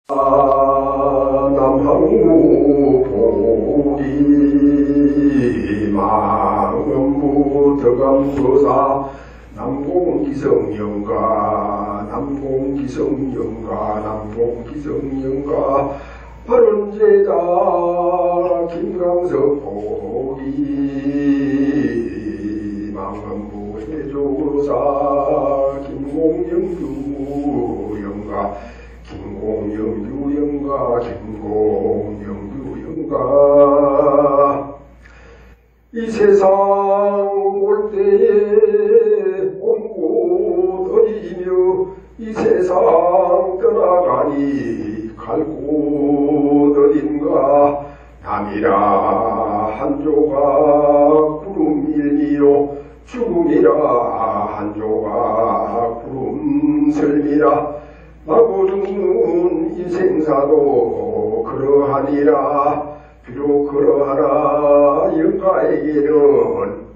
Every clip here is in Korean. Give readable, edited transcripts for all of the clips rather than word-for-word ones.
남항우 보리 망음부 덕암거사 남공기성영가 남공기성영가 발원제자 김강석 보리 망음부 해조거사 김공영유영가 이 세상 올 때에 옮고 어리며 이 세상 떠나가니 갈 곳 어딘가 남이라 한 조각 구름 일미요 죽음이라 한 조각 구름 설미라 마구 죽는 인생사도 그러하니라. 비록 그러하나 영가에게는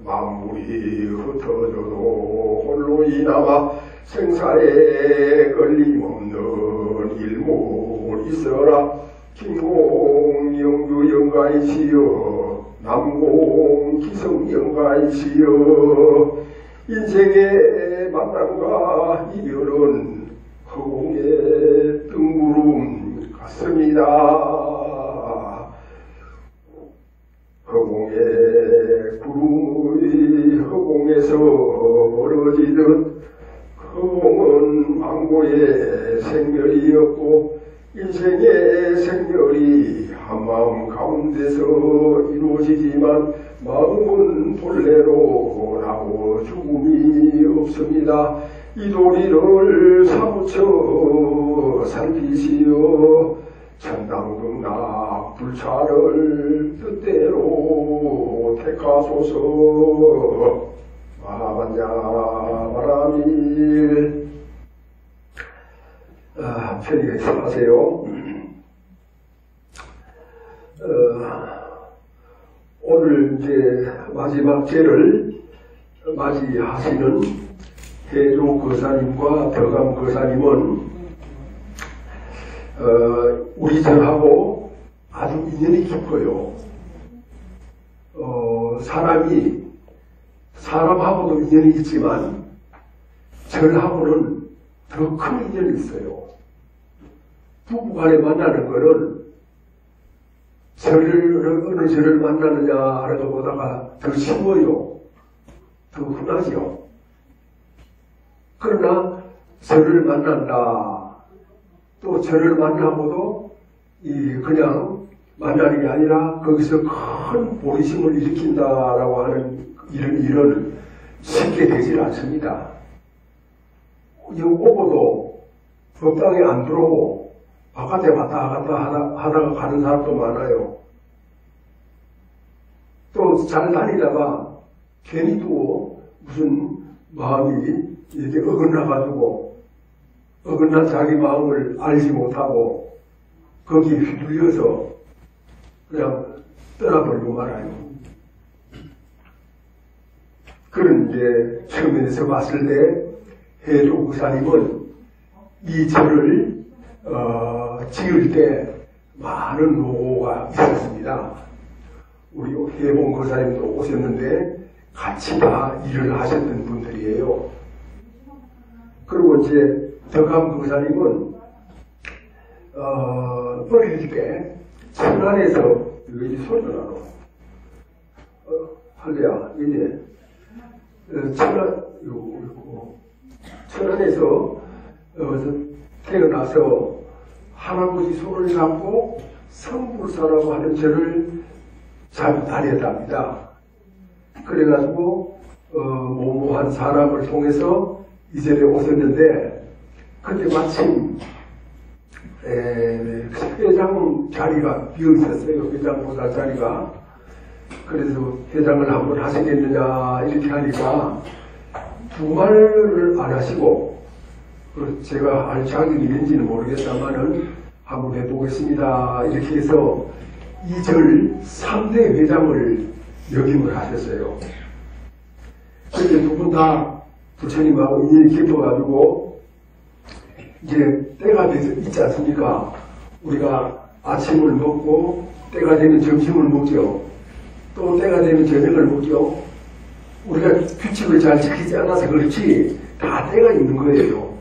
만물이 흩어져도 홀로 이남아 생사에 걸림없는 일몰 있어라. 김공영주 영가이시여 남공기성 영가이시여 인생의 만남과 이별은 허공의 뜬구름 같습니다. 허공의 구름의 허공에서 벌어지듯 허공은 망고의 생멸이었고 인생의 생멸이 한마음 가운데서 이루어지지만 마음은 본래로 나고 죽음이 없습니다. 이 도리를 사무쳐 살피시어 천당극락 불찰을 뜻대로 택하소서. 마반자바라밀. 편히 말씀하세요. 오늘 이제 마지막 제를 맞이하시는 해조 거사님과 덕암 거사님은 우리 절하고 아주 인연이 깊어요. 사람하고도 인연이 있지만 절하고는 더 큰 인연이 있어요. 부부간에 만나는 거는 어느 절을 만나느냐라고 보다가 더 쉬워요. 더 흔하죠. 그러나 절을 만난다. 또 절을 만나고도 그냥 만나는 게 아니라 거기서 큰 보리심을 일으킨다라고 하는 이런 일은 쉽게 되질 않습니다. 오고도 법당에 안 들어오고 바깥에 왔다 갔다 하다가 가는 사람도 많아요. 또 잘 다니다가 괜히 또 무슨 마음이 이렇게 어긋나가지고 어긋난 자기 마음을 알지 못하고 거기에 휘둘려서 그냥 떠나버리고 말아요. 그런 이제 처음에서 봤을 때 해조 거사님은 이 절을 지을 때 많은 노고가 있었습니다. 우리 해봉 거사님도 오셨는데 같이 다 일을 하셨던 분들이에요. 그리고 이제 덕암 거사님은 어릴 때 천안에서 여기 소리가 나노. 할래야 이제 천안에서 태어나서 할아버지 손을 잡고 성불사라고 하는 절을 잘 다녔답니다. 그래가지고 모모한 사람을 통해서 이 절에 오셨는데 그때 마침 회장 자리가 비어 있었어요. 회장 보살 자리가. 그래서 회장을 한번 하시겠느냐 이렇게 하니까 두 말을 안 하시고 제가 할 자격이 있는지는 모르겠다마는 한번 해보겠습니다 이렇게 해서 이 절 3대 회장을 역임을 하셨어요. 그런데 두 분 다 부처님하고 인연이 깊어가지고 이제 때가 돼서 있지 않습니까? 우리가 아침을 먹고 때가 되면 점심을 먹죠. 또 때가 되면 저녁을 먹죠. 우리가 규칙을 잘 지키지 않아서 그렇지 다 때가 있는 거예요.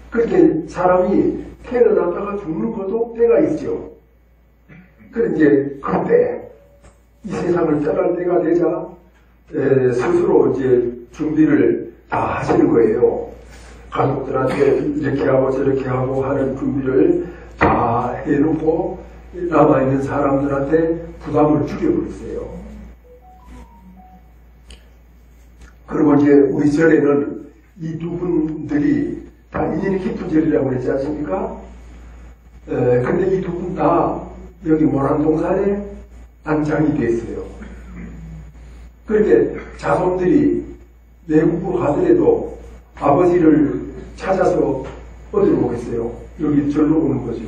그렇게 사람이 태어났다가 죽는 것도 때가 있죠. 그런데 이제 그때 이 세상을 떠날 때가 되자 스스로 이제 준비를 다 하시는 거예요. 가족들한테 이렇게 하고 저렇게 하고 하는 준비를 다 해놓고 남아있는 사람들한테 부담을 줄여버렸어요. 그리고 이제 우리 절에는 이 두 분들이 다 인연이 깊은 절이라고 그랬지 않습니까? 근데 이 두 분 다 여기 모란동산에 안장이 됐어요. 그렇게 자손들이 외국으로 가더라도 아버지를 찾아서 어디로 오겠어요? 여기 절로 오는 거죠.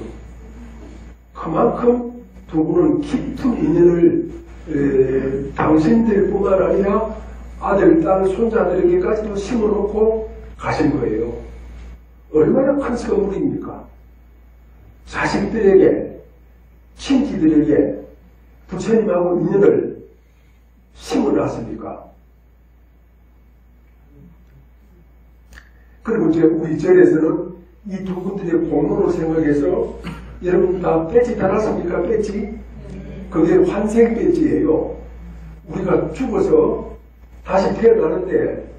그만큼 두 분은 깊은 인연을 당신들뿐만 아니라 아들, 딸, 손자들에게까지도 심어놓고 가신 거예요. 얼마나 큰 선물입니까? 자식들에게, 친지들에게 부처님하고 인연을 심어놨습니까? 그리고 이제 우리 절에서는 이 두 분들의 공로를 생각해서 여러분 다 배지 달았습니까? 배지? 그게 환생 배지예요. 우리가 죽어서 다시 태어나는데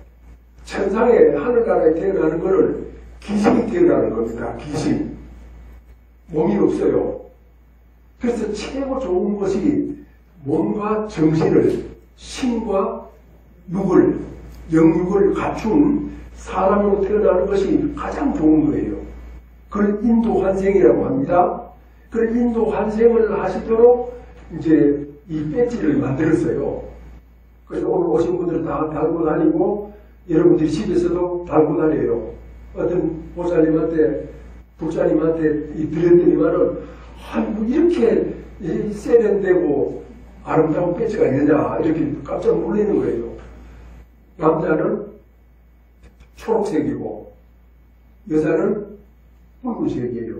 천상에 하늘나라에 태어나는 것을 귀신이 태어나는 겁니다. 귀신. 몸이 없어요. 그래서 최고 좋은 것이 몸과 정신을, 신과 육을, 영육을 갖춘 사람으로 태어나는 것이 가장 좋은 거예요. 그걸 인도 환생이라고 합니다. 그런 인도 환생을 하시도록 이제 이 배지를 만들었어요. 그래서 오늘 오신 분들은 다 달고 다니고 여러분들이 집에서도 달고 다녀요. 어떤 보살님한테, 북사님한테 드렸더니만은 뭐 이렇게 세련되고 아름다운 배지가 있느냐 이렇게 깜짝 놀라는 거예요. 남자는 초록색이고 여자는 붉은색이에요.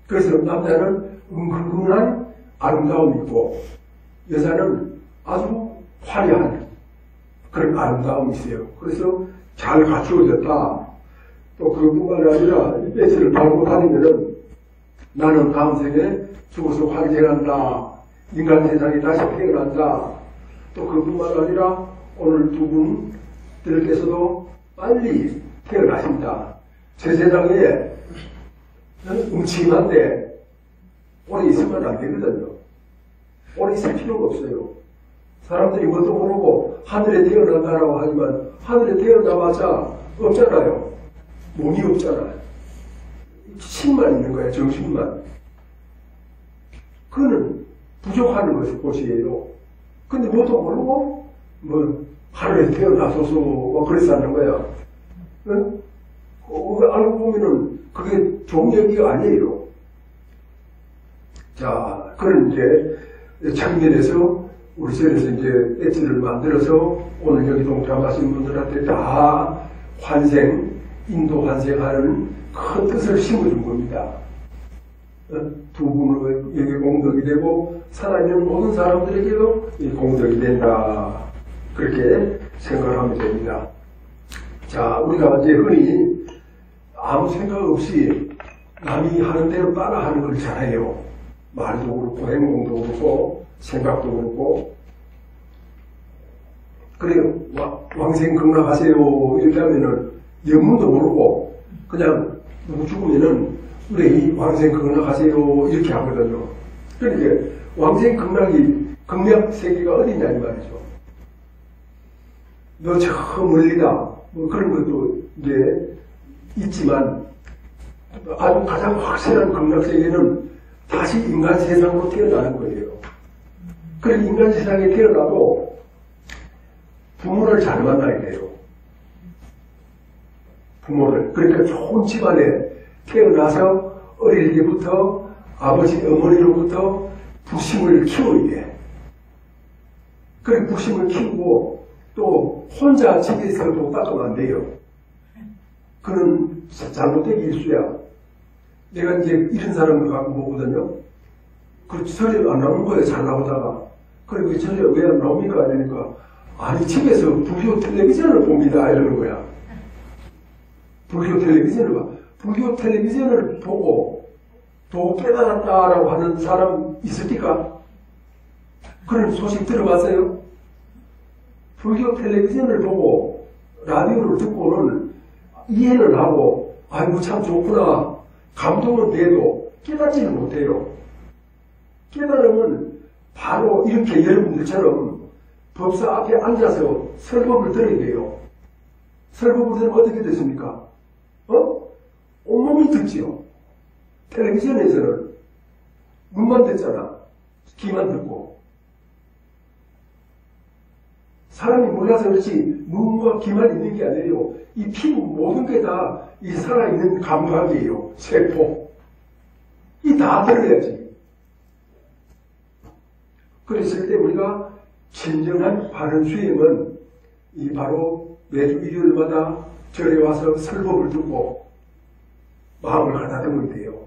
그래서 남자는 은근한 아름다움이 있고 여자는 아주 화려한 그런 아름다움이 있어요. 그래서 잘 갖추어졌다. 또 그뿐만 아니라 이 배지를 달고 다니면은 나는 다음 생에 죽어서 환생한다. 인간 세상에 다시 태어난다. 또 그뿐만 아니라 오늘 두 분들께서도 빨리 태어나신다. 제 세상에 음침한데 오래 있으면 안 되거든요. 오래 있을 필요가 없어요. 사람들이 뭣도 모르고 하늘에 태어난다라고 하지만 하늘에 태어나봤자 없잖아요. 몸이 없잖아요. 신만 있는 거예요. 정신만. 그거는 부족한 것이에요. 근데 뭣도 모르고 뭐 하늘에 태어나소서 뭐 그래서 하는 거야. 응? 알고 보면은 그게 좋은 얘기가 아니에요. 자, 그런 이제 청년에서 우리 절에서 이제 배지를 만들어서 오늘 여기 동참하신 분들한테 다 환생, 인도 환생하는 큰 뜻을 심어준 겁니다. 두 분에게 공덕이 되고 살아있는 모든 사람들에게도 이 공덕이 된다. 그렇게 생각을 하면 됩니다. 자, 우리가 이제 흔히 아무 생각 없이 남이 하는 대로 따라하는 걸 잘해요. 말도 그렇고 행동도 그렇고 생각도 그렇고. 그래요. 왕생극락하세요 이렇게 하면은 영문도 모르고 그냥 누구 죽으면은 우리 이 왕생극락하세요 이렇게 하거든요. 그러니까 왕생극락이 극락 세계가 어디냐 이 말이죠. 너 저 멀리다 뭐 그런 것도 이제 있지만 아주 가장 확실한 극락 세계는 다시 인간 세상으로 태어나는 거예요. 그래서 인간 세상에 태어나도 부모를 잘 만나야 돼요. 부모를. 그러니까 좋은 집안에 태어나서 어릴 때부터 아버지, 어머니로부터 부심을 키워야 돼. 그래 부심을 키우고 또 혼자 집에서 독박하면 안 돼요. 그는 잘못된 일수야. 내가 이제 이런 사람을 갖고 보거든요. 그 절에 안 나오는 거예요. 잘 나오다가. 그리고 그 절에 왜 안 나옵니까? 이러니까 아니 집에서 불교 텔레비전을 봅니다. 이러는 거야. 불교 텔레비전을 봐. 불교 텔레비전을 보고 또 깨달았다라고 하는 사람 있습니까? 그런 소식 들어봤어요? 불교 텔레비전을 보고 라디오를 듣고는 이해를 하고 아이고 참 좋구나 감동은 돼도 깨닫지는 못해요. 깨달으면 바로 이렇게 여러분들처럼 법사 앞에 앉아서 설법을 들어야 돼요. 설법을 들으면 어떻게 됐습니까? 온몸이 듣지요. 텔레비전에서는 눈만 듣잖아. 귀만 듣고. 사람이 몰라서 그렇지 눈과 귀만 있는 게 아니에요. 이 피부 모든 게 다 이 살아있는 감각이에요. 세포. 이 다 들어야지. 그랬을 때 우리가 진정한 바른 수행은 이 바로 매주 일요일마다 절에 와서 설법을 듣고 마음을 가다듬으면 돼요.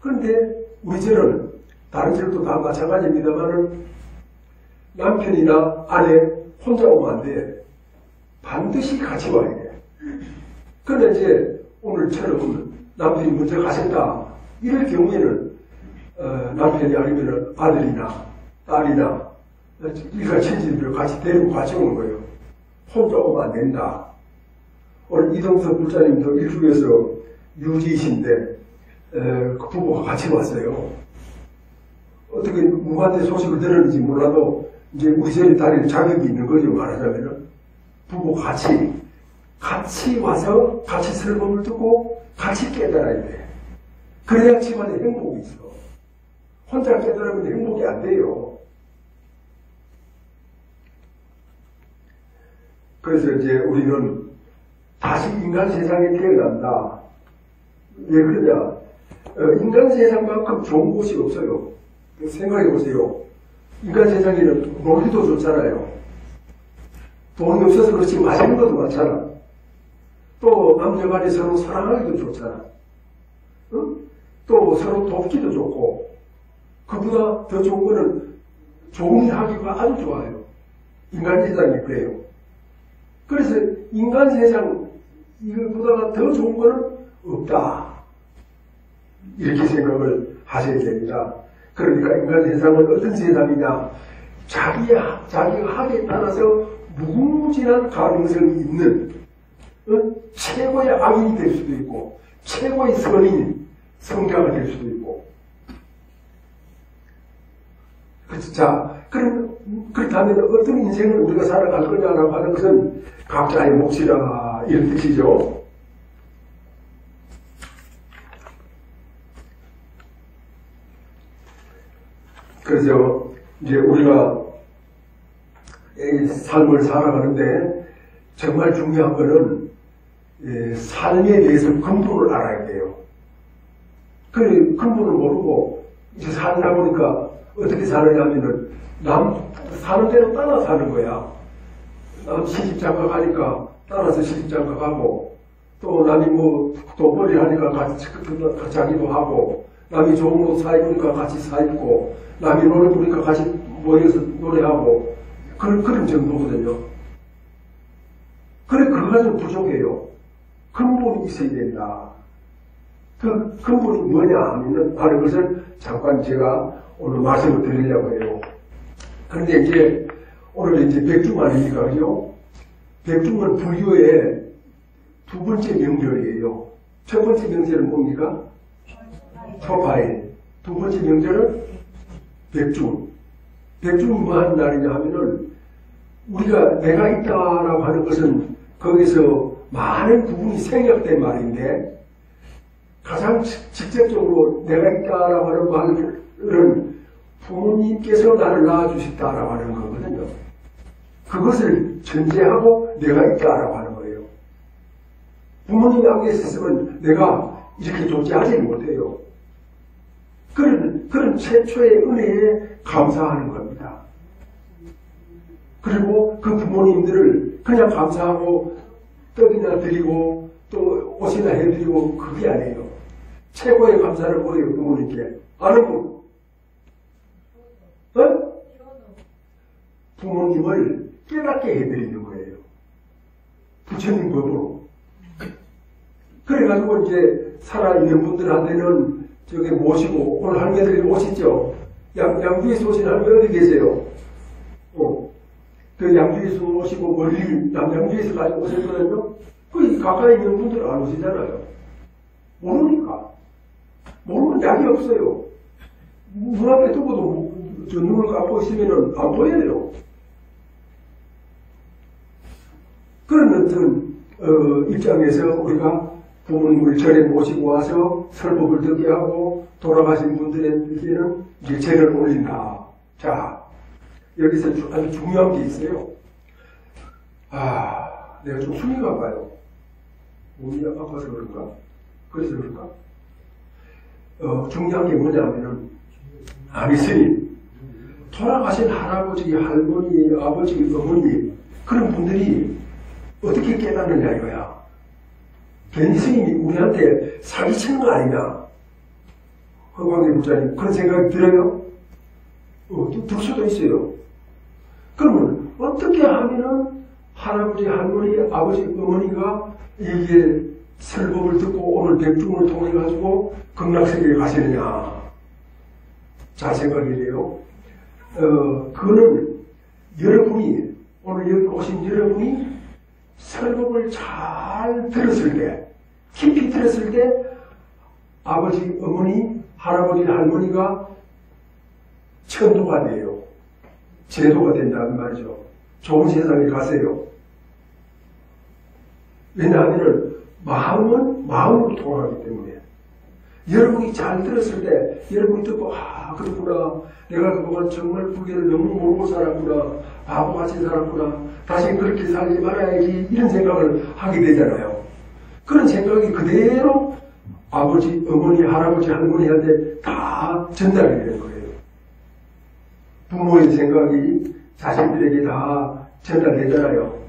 그런데 우리 절은 다른 절도 다 마찬가지입니다만은 남편이나 아내 혼자 오면 안 돼. 반드시 같이 와야 돼. 그런데 이제 오늘처럼 남편이 먼저 가셨다. 이럴 경우에는 남편이 아니면 아들이나 딸이나 일가 친지들을 같이 데리고 같이 오는 거예요. 혼자 오면 안 된다. 오늘 이동석 불자님도 일주에서 유지이신데 그 부부가 같이 왔어요. 어떻게 누구한테 소식을 들었는지 몰라도 이제 우리 절에 다닐 자격이 있는 거죠. 말하자면은 부부 같이 와서 같이 설법을 듣고 같이 깨달아야 돼. 그래야 집안에 행복이 있어. 혼자 깨달으면 행복이 안 돼요. 그래서 이제 우리는 다시 인간 세상에 태어난다. 왜 그러냐? 인간 세상만큼 좋은 곳이 없어요. 생각해 보세요. 인간 세상에는 놀기도 좋잖아요. 돈이 없어서 그렇지 맛있는 것도 많잖아. 또 남녀 간에 서로 사랑하기도 좋잖아. 응? 또 서로 돕기도 좋고 그보다 더 좋은 거는 좋은 일 하기가 아주 좋아요. 인간 세상이 그래요. 그래서 인간 세상 이것보다가 더 좋은 거는 없다. 이렇게 생각을 하셔야 됩니다. 그러니까 인간 세상은 어떤 세상이냐? 자기가 학에 따라서 무궁무진한 가능성이 있는 최고의 악인이 될 수도 있고 최고의 선인, 성자가 될 수도 있고. 자, 그렇다면 어떤 인생을 우리가 살아갈 거냐라고 하는 것은 각자의 몫이라 이런 뜻이죠. 그래서 이제 우리가 삶을 살아가는데 정말 중요한 거는 삶에 대해서 근본을 알아야 돼요. 그 근본을 모르고 이제 살다 보니까 어떻게 사느냐면은 남 사는 대로 따라 사는 거야. 남 시집장가 가니까 따라서 시집장가 가고 또 남이 뭐 돈벌이 하니까 같이 자기도 하고 남이 좋은 옷 사 입으니까 같이 사 입고 남이 노래 부르니까 같이 모여서 노래하고 그런 정도거든요. 그래 그거가 좀 부족해요. 근본이 있어야 된다. 그 근본이 뭐냐 하면은 바로 그것을 잠깐 제가 오늘 말씀을 드리려고 해요. 그런데 이제 오늘 이제 백중 아닙니까? 그죠? 백중은 불교의 두 번째 명절이에요. 첫 번째 명절은 뭡니까? 초파일. 두 번째 명절은 백중. 백중이 뭐 하는 날이냐 하면은 우리가 내가 있다라고 하는 것은 거기서 많은 부분이 생략된 말인데 가장 직접적으로 내가 있다라고 하는 말은 부모님께서 나를 낳아주셨다라고 하는 거거든요. 그것을 전제하고 내가 있다라고 하는 거예요. 부모님이 안 계셨으면 내가 이렇게 존재하지는 못해요. 그런 최초의 은혜에 감사하는 겁니다. 그리고 그 부모님들을 그냥 감사하고 떡이나 드리고 또 옷이나 해드리고 그게 아니에요. 최고의 감사를 뭐예요? 부모님께. 아는 분? 어? 부모님을 깨닫게 해드리는 거예요. 부처님 법으로. 그래가지고 이제 살아있는 분들한테는 저기 모시고, 오늘 할머니들이 오시죠? 양주에서 오신 할머니 어디 계세요? 그 양주에서 오시고 멀리 남양주에서까지 오셨거든요. 그 가까이 있는 분들은 안 오시잖아요. 모르니까. 모르면 약이 없어요. 눈앞에 두고도 저 눈을 감고 있으면 안 보여요. 그런 어떤 입장에서 우리가 부모님을 절에 모시고 와서 설법을 듣게 하고 돌아가신 분들에게는 이제 제를 올린다. 자, 여기서 아주 중요한 게 있어요. 내가 좀 숨이 가봐요. 몸이 아파서 그런가? 그래서 그런가? 중요한 게 뭐냐면은, 아니, 스님, 돌아가신 할아버지, 할머니, 아버지, 어머니, 그런 분들이 어떻게 깨닫느냐 이거야. 괜히 스님이 우리한테 사기치는 거 아니냐. 허광대 부자님, 그런 생각이 들어요? 들 수도 있어요. 그러면 어떻게 하면은 할아버지, 할머니, 아버지, 어머니가 이게 설법을 듣고 오늘 백중을 통해 가지고 극락세계에 가시느냐. 자, 생각이래요. 그거는 여러분이, 오늘 여기 오신 여러분이 설법을 잘 들었을 때, 깊이 들었을 때, 아버지, 어머니, 할아버지, 할머니가 천도가 돼요. 제도가 된다는 말이죠. 좋은 세상에 가세요. 왜냐하면 마음은 마음으로 통하기 때문에 여러분이 잘 들었을 때 여러분이 듣고 그렇구나. 내가 그동안 정말 불교를 너무 모르고 살았구나. 바보같이 살았구나. 다시 그렇게 살지 말아야지. 이런 생각을 하게 되잖아요. 그런 생각이 그대로 아버지, 어머니, 할아버지, 할머니한테 다 전달이 되는 거예요. 부모의 생각이 자신들에게 다 전달되잖아요.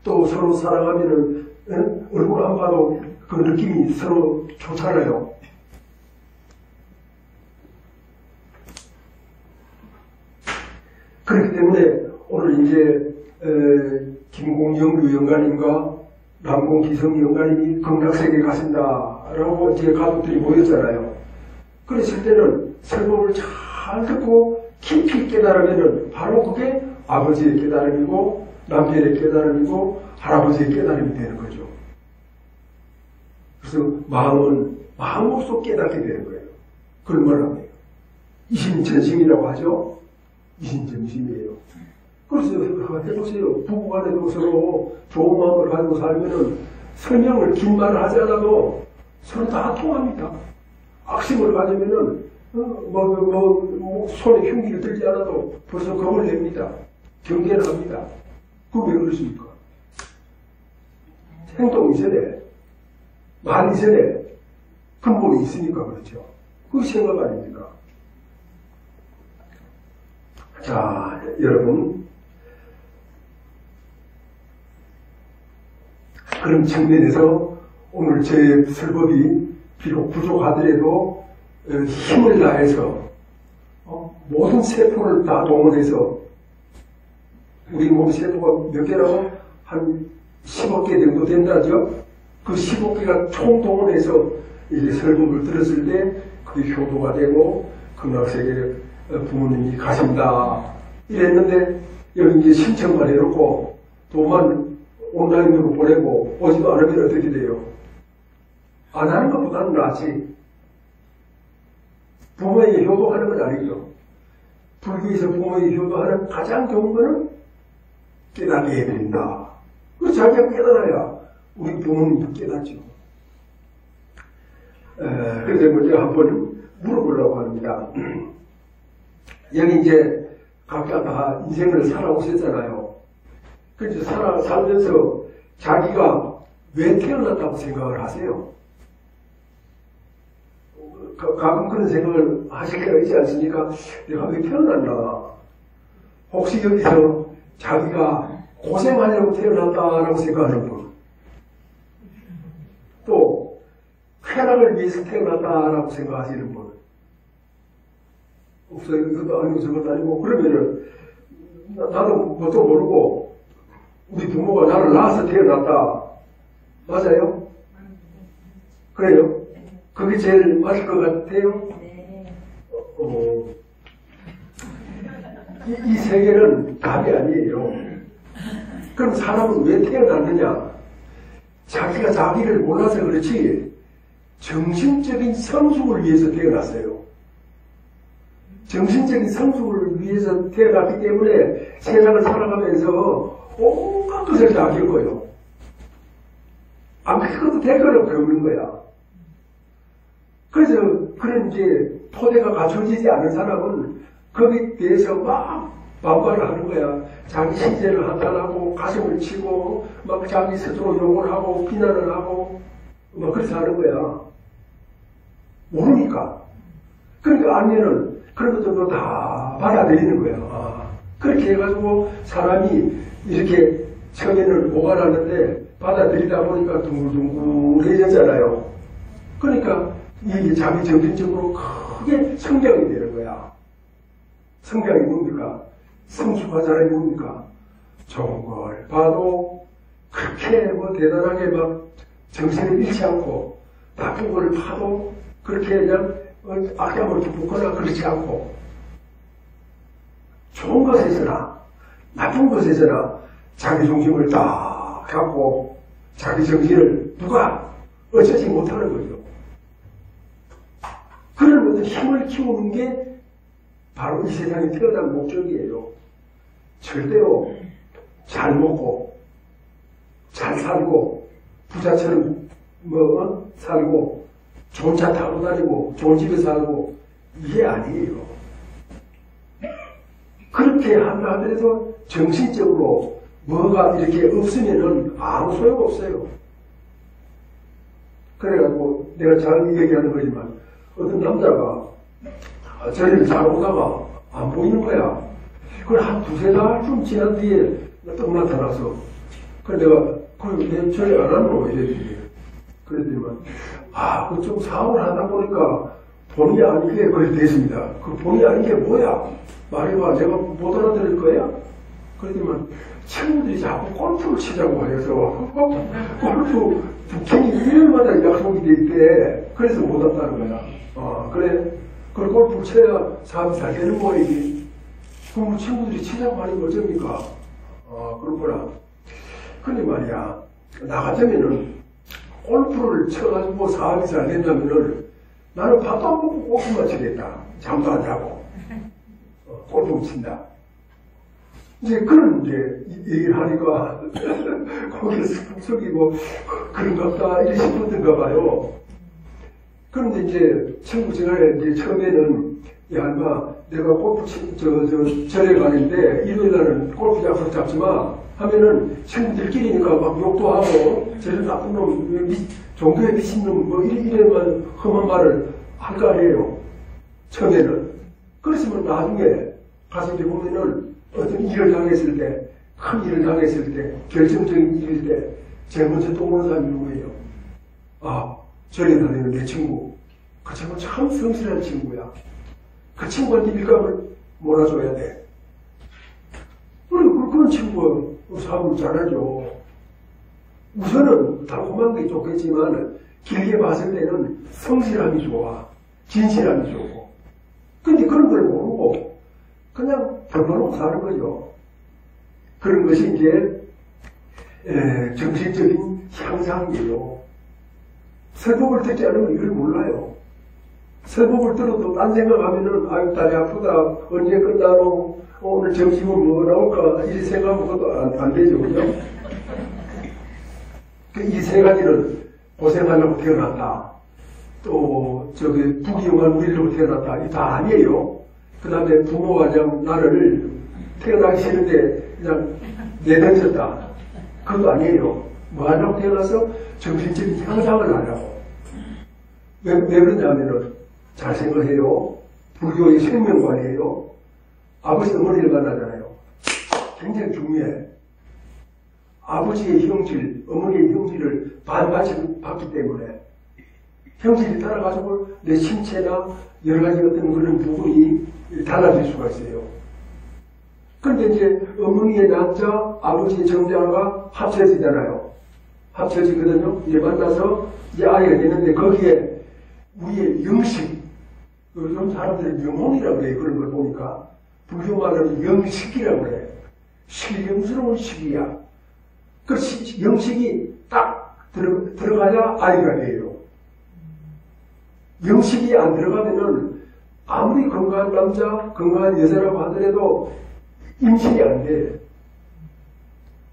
또 서로 사랑하면은 얼굴 안 봐도 그 느낌이 서로 좋잖아요. 그렇기 때문에 오늘 이제 김공영규 영가님과 남공기성 영가님이 극락세계에 가신다라고 이제 가족들이 모였잖아요. 그랬을 때는 설법을 잘 듣고 깊이 깨달으면은 바로 그게 아버지의 깨달음이고 남편의 깨달음이고 할아버지의 깨달음이 되는 거죠. 그래서 마음은 마음으로서 깨닫게 되는 거예요. 그걸 뭐라고 해요? 이심전심이라고 하죠. 이심전심이에요. 그래서 해보세요. 부부간에도 서로 좋은 마음을 가지고 살면은 설명을 긴 말을 하지 않아도 서로 다 통합니다. 악심을 가지면은 손에 흉기를 들지 않아도 벌써 겁을 냅니다. 경계를 합니다. 그럼 왜 그러십니까? 행동 이전에, 말 이전에 근본이 있으니까 그렇죠. 그 생각 아닙니까? 자, 여러분. 그런 측면에서 오늘 제 설법이 비록 부족하더라도 힘을 다해서 모든 세포를 다 동원해서 우리 몸 세포가 몇 개라고? 한 10억 개 정도 된다죠? 그 10억 개가 총동원해서 이제 설법을 들었을 때 그게 효도가 되고 극락세계에 부모님이 가신다 이랬는데 여기 이제 신청만 해놓고 돈만 온라인으로 보내고 오지도 않으면 어떻게 돼요? 안 하는 것보다는 낫지. 부모에게 효도하는 건 아니죠. 불교에서 부모에게 효도하는 가장 좋은 거는 깨닫게 해드린다. 그래서 자기가 깨달아야 우리 부모님도 깨닫죠. 그래서 먼저 한번 물어보려고 합니다. 여기 이제 각자 다 인생을 살아오셨잖아요. 그래서 살면서 자기가 왜 태어났다고 생각을 하세요? 가끔 그런 생각을 하실 때가 있지 않습니까? 내가 왜 태어났나? 혹시 여기서 자기가 고생하려고 태어났다라고 생각하는 분, 또 쾌락을 위해서 태어났다라고 생각하시는 분 없어요. 이것도 아니고 저것도 아니고. 그러면은 나도 뭣도 모르고 우리 부모가 나를 낳아서 태어났다. 맞아요? 그래요? 그게 제일 맞을 것 같아요? 이 세계는 답이 아니에요. 그럼 사람은 왜 태어났느냐? 자기가 자기를 몰라서 그렇지 정신적인 성숙을 위해서 태어났어요. 정신적인 성숙을 위해서 태어났기 때문에 세상을 살아가면서 온갖 것을 다 겪어요. 안 겪어도 될 거는 겪는 거야. 그래서 그런 이제 토대가 갖춰지지 않은 사람은 거기에 대해서 막 반발을 하는 거야. 자기 신세를 한탄하고 가슴을 치고 막 자기 스스로 욕을 하고 비난을 하고 막 그래서 하는 거야. 모르니까. 그러니까 아니면은 그런 것들도 다 받아들이는 거야. 그렇게 해가지고 사람이 이렇게 처음에는 오가라는데 받아들이다 보니까 둥글둥글해졌잖아요. 그러니까 이 자기 정신적으로 크게 성장이 되는 거야. 성장이 뭡니까? 성숙한 사람이 뭡니까? 좋은 걸 봐도 그렇게 뭐 대단하게 막 정신을 잃지 않고 나쁜 걸 봐도 그렇게 그냥 악담을 붙거나 그렇지 않고 좋은 것에서나 나쁜 것에서나 자기 중심을 딱 갖고 자기 정신을 누가 어쩌지 못하는 거죠. 그런 어떤 힘을 키우는 게 바로 이 세상에 태어난 목적이에요. 절대로 잘 먹고 잘 살고 부자처럼 살고 좋은 차 타고 다니고 좋은 집에 살고 이게 아니에요. 그렇게 한다 하더라도 정신적으로 뭐가 이렇게 없으면은 아무 소용없어요. 그래가지고 내가 잘 얘기하는 거지만 어떤 남자가 저리를 잘 오다가 안 보이는 거야. 그걸 한 두세 달쯤 지난 뒤에 딱 나타나서 그래 내가 내 저리 안 하노 이랬지. 그랬더니만 그 좀 사업을 하다 보니까 본의 아니게 그래 됐습니다. 그 본의 아니게 뭐야? 말해봐. 내가 못 알아들을 거야? 그랬더니만 친구들이 자꾸 골프를 치자고 해서 골프 부킹이 1년마다 약속이 돼 있대. 그래서 못 왔다는 거야. 그래. 그걸 골프를 쳐야 사업이 잘 되는 거이지. 그럼 친구들이 치자고 하는 거 어쩝니까? 그렇구나. 근데 말이야, 나 같으면은 골프를 쳐가지고 사업이 잘 된다면은 나는 밥도 안 먹고 골프만 치겠다. 잠도 안 자고. 골프 친다. 이제 그런 이제 얘기를 하니까 거기서 속이 뭐 그런가 보다 이렇게 싶었던가 봐요. 그런데 이제 친구 생활에 이제 처음에는 야 인마 내가 골프 절에 가는데 일요일날은 골프 약속 잡지 마 하면은 친구들끼리니까 막 욕도 하고 저런 나쁜 놈 종교에 미친 놈 뭐 이래만 험한 말을 할 거 아니에요. 처음에는. 그랬으면 나중에 가서 이제 보면은 어떤 일을 당했을 때, 큰 일을 당했을 때, 결정적인 일일 때 제일 먼저 떠오르는 사람이 누구예요? 절에 다니는 내 친구. 그 친구 참 성실한 친구야. 그 친구한테 일감을 몰아줘야 돼. 그런 친구가 사업을 잘하죠. 우선은 달콤한 게 좋겠지만 길게 봤을 때는 성실함이 좋아. 진실함이 좋고. 근데 그런 걸 모르고 그냥 덮어놓고 사는 거죠. 그런 것이 이제 정신적인 향상이에요. 설법을 듣지 않으면 이걸 몰라요. 설법을 들어도 딴 생각하면은 아유 다리 아프다 언제 끝나노 오늘 점심은 뭐 나올까 이 생각하면 그것도 안 되죠. 그죠? 이 세 가지는 고생하려고 태어났다. 또 저기 부귀영화를 누리려고 태어났다. 이 다 아니에요. 그 다음에 부모가 그냥 나를 태어나기 싫은데 그냥 내던졌다. 그것도 아니에요. 뭐 하려고 태어나서 정신적인 향상을 하려고. 왜 그러냐면은 잘 생각해요. 불교의 생명관이에요. 아버지 어머니를 만나잖아요. 굉장히 중요해. 아버지의 형질, 어머니의 형질을 반반씩 받기 때문에 형질이 따라가지고 내 신체나 여러 가지 어떤 그런 부분이 달라질 수가 있어요. 그런데 이제 어머니의 난자, 아버지의 정자가 합쳐지잖아요. 합쳐지거든요. 이제 만나서 이제 아이가 되는데 거기에 우리의 영식, 요즘 사람들은 영혼이라고 그래요. 그런 걸 보니까. 불교 말로는 영식이라고 그래. 신령스러운 식이야. 그 영식이 딱 들어가야 아이가 돼요. 영식이 안 들어가면은 아무리 건강한 남자, 건강한 여자라고 하더라도 임신이 안 돼.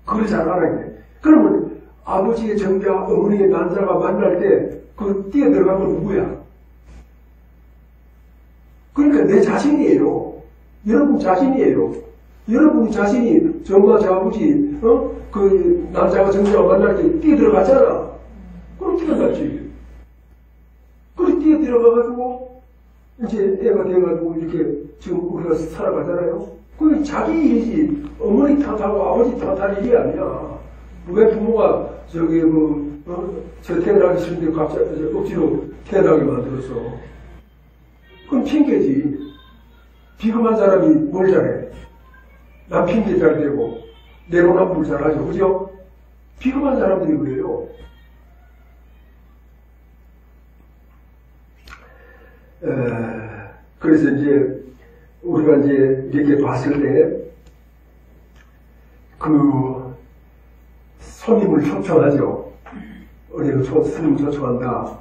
그걸 잘 알아야 돼. 그러면 아버지의 정자, 어머니의 난자가 만날 때 그 뛰어 들어간 건 누구야? 그러니까 내 자신이에요. 여러분 자신이에요. 여러분 자신이 정마 저 아버지, 그 남자가 정자가 만날 때 뛰어 들어갔잖아. 그럼 뛰어났지. 그래 뛰어 들어가가지고 이제 애가 돼가지고 이렇게 지금 우리가 살아가잖아요. 그게 자기 일이지 어머니 탓하고 아버지 탓할 일이 아니야. 왜 부모가 저기 저 태어나기 싫은데 갑자기 억지로 태어나게 만들었어. 그럼 핑계지. 비겁한 사람이 뭘 잘해? 남 핑계 잘 대고 내로남불 잘하죠. 그죠? 비겁한 사람들이 그래요. 그래서 이제 우리가 이제 이렇게 봤을 때 그 손님을 초청하죠. 어디가 스님 초청한다.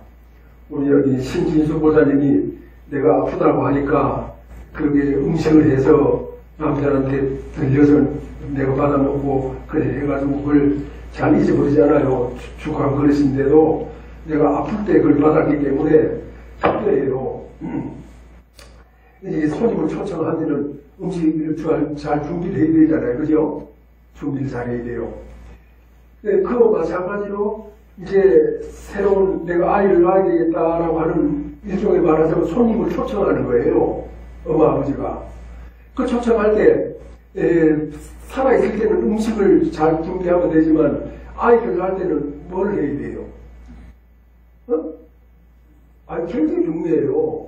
우리 여기 신진수 보살님이 내가 아프다고 하니까 그게 음식을 해서 남편한테 들려서 내가 받아먹고 그래 해가지고 그걸 잘 잊어버리잖아요. 죽한 그릇인데도 내가 아플 때 그걸 받았기 때문에 특별해요. 이제 손님을 초청하면은 음식을 잘 준비를 해야 되잖아요. 그죠? 준비를 잘 해야 돼요. 그거 마찬가지로 이제 새로운 내가 아이를 낳아야 되겠다라고 하는 일종의 말하자면 손님을 초청하는 거예요. 엄마 아버지가. 그 초청할 때 살아있을 때는 음식을 잘 준비하면 되지만 아이를 낳을 때는 뭘 해야 돼요? 굉장히 중요해요.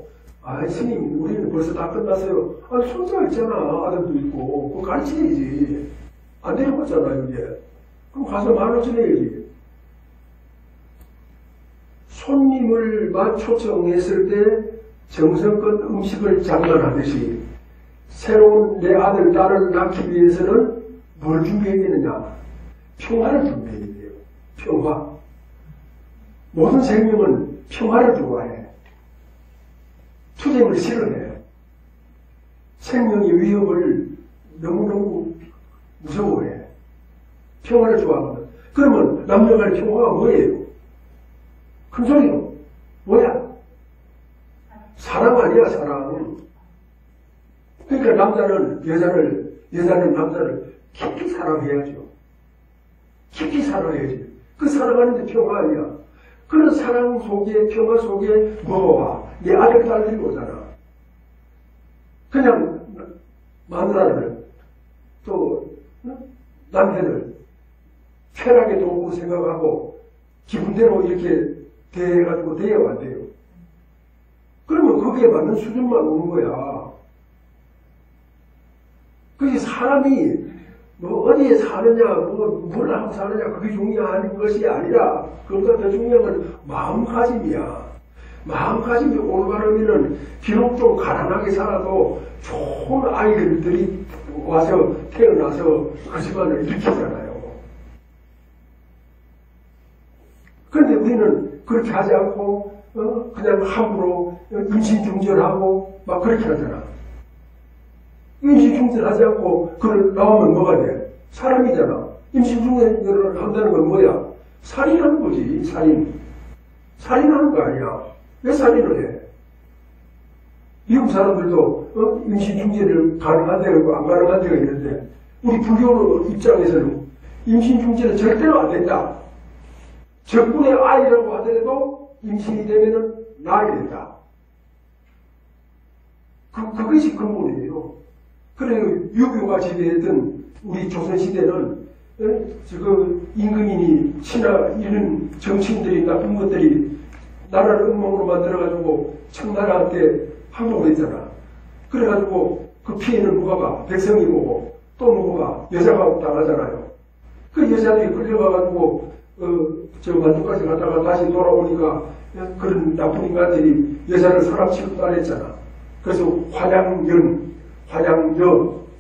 스님 우리는 벌써 다 끝났어요. 손자 있잖아. 아들도 있고 그거 가르쳐야지. 안 데려갔잖아 이게. 그럼 가서 말로 전해야지. 손님을만 초청했을 때 정성껏 음식을 장만하듯이 새로운 내 아들, 딸을 낳기 위해서는 뭘 준비해야 되느냐? 평화를 준비해야 돼요. 평화. 모든 생명은 평화를 좋아해. 투쟁을 싫어해. 생명의 위협을 너무너무 무서워해. 평화를 좋아하거든. 그러면 남녀 간의 평화가 뭐예요? 큰 소리로. 뭐야? 사랑 아니야, 사랑. 그러니까 남자는 여자는 남자를 깊이 사랑해야죠. 깊이 사랑해야지. 그 사랑하는데 평화 아니야. 그런 사랑 속에, 평화 속에 뭐가 와? 내 아들, 딸들이 오잖아. 그냥 마누라를, 또, 남편을 쾌락에 도우고 생각하고 기분대로 이렇게 대해가지고 대여가 안 돼요. 그러면 거기에 맞는 수준만 오는 거야. 그게 사람이 뭐 어디에 사느냐, 뭘 하고 사느냐, 그게 중요한 것이 아니라 그보다 더 중요한 건 마음가짐이야. 마음가짐이 올바르면은 비록 좀 가난하게 살아도 좋은 아이들이 와서 태어나서 그 집안을 일으키잖아요. 그런데 우리는 그렇게 하지 않고 그냥 함부로 임신중절하고 막 그렇게 하잖아. 임신중절하지 않고 그걸 나오면 뭐가 돼? 사람이잖아. 임신중절을 한다는 건 뭐야? 살인하는 거지. 살인하는 거 아니야. 왜 살인을 해? 미국 사람들도 임신중절을 가능한 데가 있고 안 가능한 데가 있는데 우리 불교 입장에서는 임신중절은 절대로 안 된다. 적군의 아이라고 하더라도 임신이 되면은 낳아야 된다. 그것이 근본이에요. 그래, 유교가 지배했던 우리 조선시대는, 임금이니, 신하, 이런 정치인들이, 나쁜 것들이 나라를 엉망으로 만들어가지고 청나라한테 항복을 했잖아. 그래가지고 그 피해는 누가 봐? 백성이 보고 또 누가 봐? 여자가 당하잖아요. 그 여자들이 끌려가가지고 저 만주까지 갔다가 다시 돌아오니까 그런 나쁜 인간들이 여자를 사람 취급도 안 했잖아. 그래서 환양여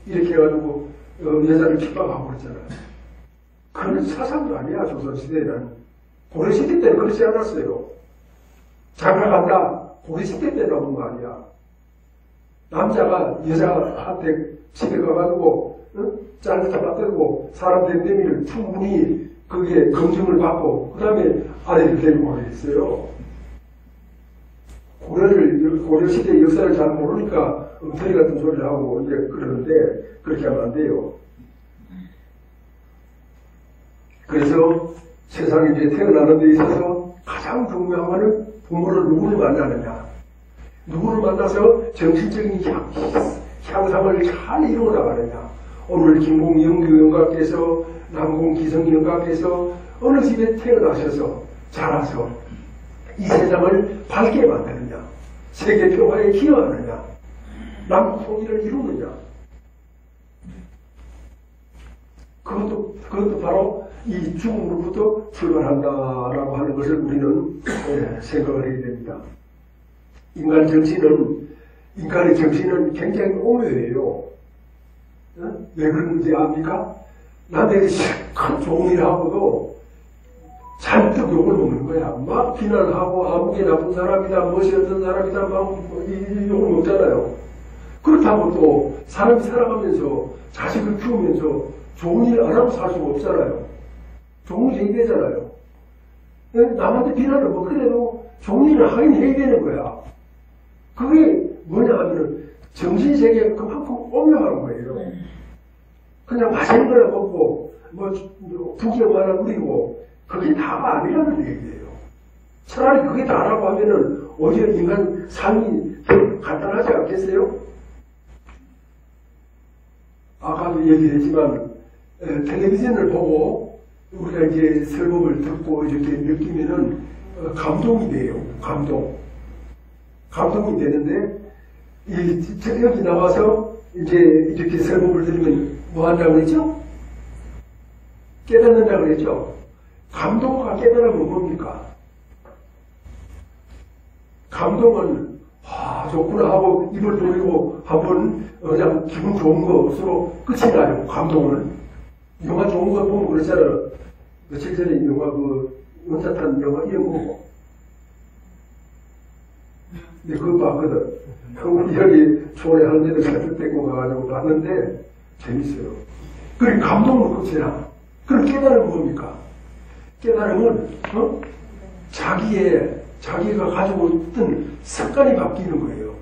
이렇게 해가지고 여자를 핍박하고 그랬잖아요. 그런 사상도 아니야. 조선시대에는. 고려시대 때는 그렇지 않았어요. 장가간다. 고려시대 때 나온 거 아니야. 남자가 여자한테 집에 가가지고 짤을 잡아들고 사람 됨됨이를 충분히 그게 검증을 받고 그 다음에 아내를 데리고 가게 했어요. 고려시대 역사를 잘 모르니까 엉터리 같은 소리를 하고 이제 그러는데 그렇게 하면 안 돼요. 그래서 세상에 이제 태어나는 데 있어서 가장 중요한 거는 부모를 누구를 만나느냐. 누구를 만나서 정신적인 향상을 잘 이루어 나가느냐. 오늘 김공영규 영가께서 남공기성 영가께서 어느 집에 태어나셔서 자라서 이 세상을 밝게 만드느냐. 세계 평화에 기여하느냐. 남북 통일을 이루느냐. 그것도 바로 이 죽음으로부터 출발한다라고 하는 것을 우리는 생각을 해야 됩니다. 인간의 정신은 굉장히 오묘해요. 왜 그런지 압니까? 남에게 큰 좋은 일 하고도 잔뜩 욕을 먹는 거야. 막 비난하고 아무개 나쁜 사람이다, 무엇이 어떤 사람이다, 막 욕을 먹잖아요. 그렇다고 또 사람이 살아가면서 자식을 키우면서 좋은 일 안 하고 살 수가 없잖아요. 좋은 일 해야 되잖아요. 남한테 비난을 뭐 그래도 좋은 일을 하긴 해야 되는 거야. 그게 뭐냐 하면은 정신세계가 그만큼 오묘한 거예요. 그냥 맛있는 걸 먹고 뭐 부귀영 하나 누리고 그게 다가 아니라는 얘기예요. 차라리 그게 다라고 하면은 오히려 인간 삶이 간단하지 않겠어요? 아까도 얘기했지만 텔레비전을 보고 우리가 이제 설법을 듣고 이렇게 느끼면은 감동이 돼요. 감동이 되는데 여기 나와서 이제 이렇게 설법을 들으면 뭐 한다고 그랬죠? 깨닫는다고 그랬죠? 감동과 깨달음은 뭡니까? 감동은 좋구나 하고 입을 돌리고 한번 그냥 기분 좋은 것으로 끝이 나요. 감동은. 영화 좋은 거 보면 그렇잖아요. 며칠 전에 영화 원자탄 영화 이름 보고 근데 그거 봤거든. 우리 여기 초래 할매들 같은 데고 가가지고 봤는데 재밌어요. 그리고 감동은 끝이나. 그럼 깨달음은 뭡니까? 깨달음은 자기가 가지고 있던 습관이 바뀌는 거예요.